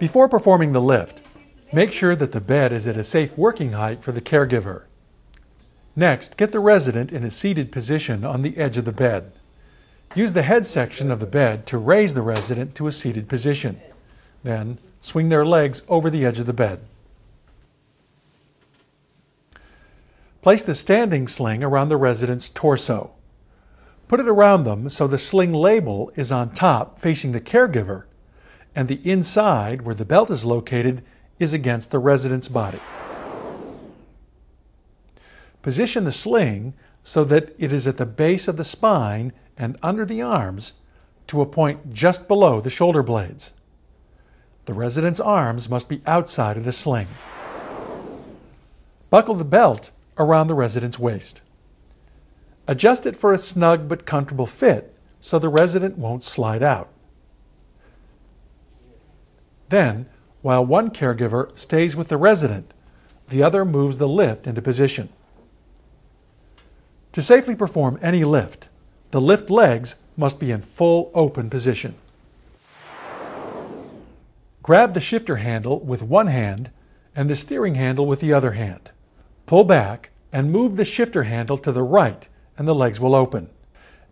Before performing the lift, make sure that the bed is at a safe working height for the caregiver. Next, get the resident in a seated position on the edge of the bed. Use the head section of the bed to raise the resident to a seated position. Then, swing their legs over the edge of the bed. Place the standing sling around the resident's torso. Put it around them so the sling label is on top facing the caregiver, and the inside, where the belt is located, is against the resident's body. Position the sling so that it is at the base of the spine and under the arms to a point just below the shoulder blades. The resident's arms must be outside of the sling. Buckle the belt around the resident's waist. Adjust it for a snug but comfortable fit so the resident won't slide out. Then, while one caregiver stays with the resident, the other moves the lift into position. To safely perform any lift, the lift legs must be in full open position. Grab the shifter handle with one hand and the steering handle with the other hand. Pull back and move the shifter handle to the right and the legs will open.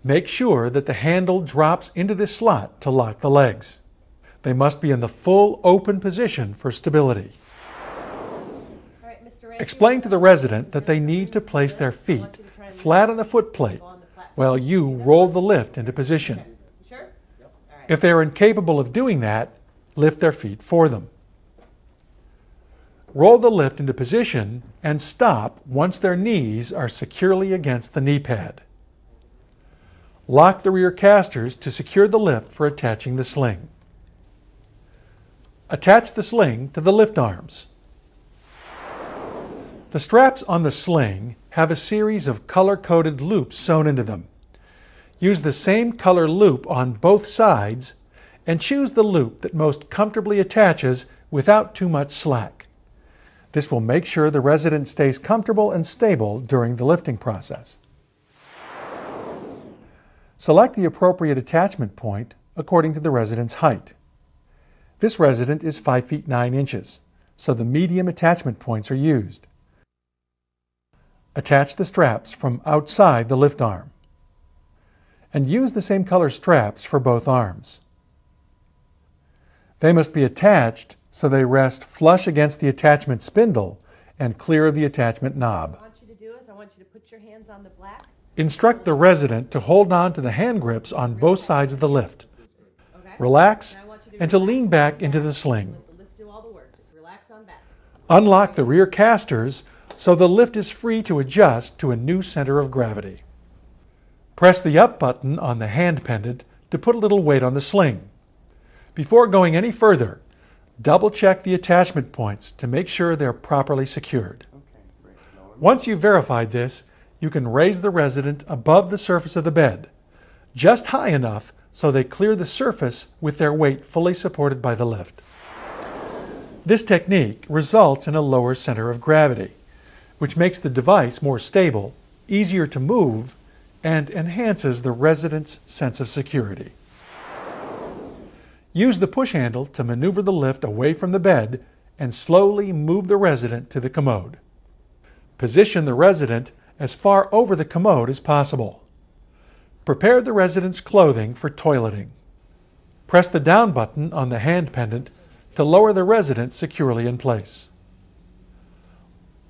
Make sure that the handle drops into this slot to lock the legs. They must be in the full open position for stability. Explain to the resident that they need to place their feet flat on the foot plate while you roll the lift into position. If they are incapable of doing that, lift their feet for them. Roll the lift into position and stop once their knees are securely against the knee pad. Lock the rear casters to secure the lift for attaching the sling. Attach the sling to the lift arms. The straps on the sling have a series of color-coded loops sewn into them. Use the same color loop on both sides and choose the loop that most comfortably attaches without too much slack. This will make sure the resident stays comfortable and stable during the lifting process. Select the appropriate attachment point according to the resident's height. This resident is 5 feet 9 inches, so the medium attachment points are used. Attach the straps from outside the lift arm. And use the same color straps for both arms. They must be attached so they rest flush against the attachment spindle and clear of the attachment knob. What I want you to do is I want you to put your hands on the black. Instruct the resident to hold on to the hand grips on both sides of the lift. Relax and to lean back into the sling. Unlock the rear casters so the lift is free to adjust to a new center of gravity. Press the up button on the hand pendant to put a little weight on the sling. Before going any further, double check the attachment points to make sure they're properly secured. Once you've verified this, you can raise the resident above the surface of the bed, just high enough so they clear the surface with their weight fully supported by the lift. This technique results in a lower center of gravity, which makes the device more stable, easier to move, and enhances the resident's sense of security. Use the push handle to maneuver the lift away from the bed and slowly move the resident to the commode. Position the resident as far over the commode as possible. Prepare the resident's clothing for toileting. Press the down button on the hand pendant to lower the resident securely in place.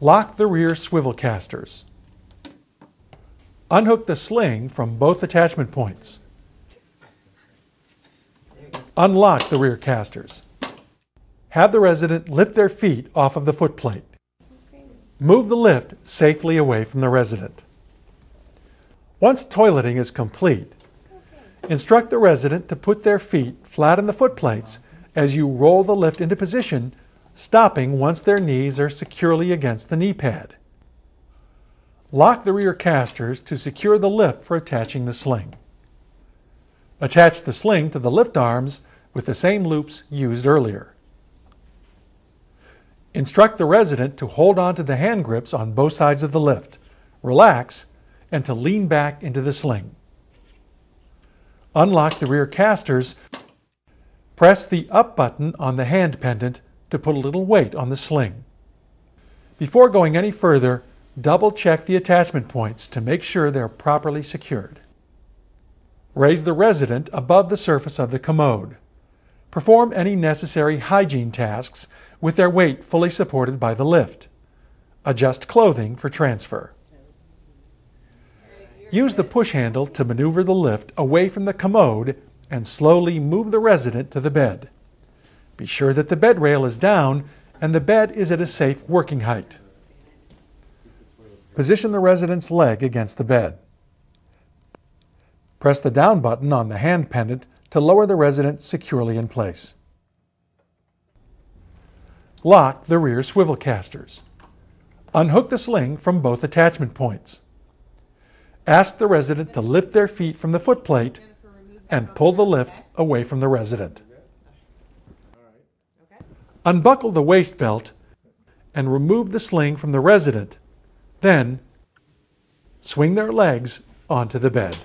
Lock the rear swivel casters. Unhook the sling from both attachment points. Unlock the rear casters. Have the resident lift their feet off of the foot plate. Move the lift safely away from the resident. Once toileting is complete, instruct the resident to put their feet flat on the foot plates as you roll the lift into position, stopping once their knees are securely against the knee pad. Lock the rear casters to secure the lift for attaching the sling. Attach the sling to the lift arms with the same loops used earlier. Instruct the resident to hold on to the hand grips on both sides of the lift, relax, and to lean back into the sling. Unlock the rear casters. Press the up button on the hand pendant to put a little weight on the sling. Before going any further, double check the attachment points to make sure they're properly secured. Raise the resident above the surface of the commode. Perform any necessary hygiene tasks with their weight fully supported by the lift. Adjust clothing for transfer. Use the push handle to maneuver the lift away from the commode and slowly move the resident to the bed. Be sure that the bed rail is down and the bed is at a safe working height. Position the resident's leg against the bed. Press the down button on the hand pendant to lower the resident securely in place. Lock the rear swivel casters. Unhook the sling from both attachment points. Ask the resident to lift their feet from the footplate and pull the lift away from the resident. Unbuckle the waist belt and remove the sling from the resident. Then, swing their legs onto the bed.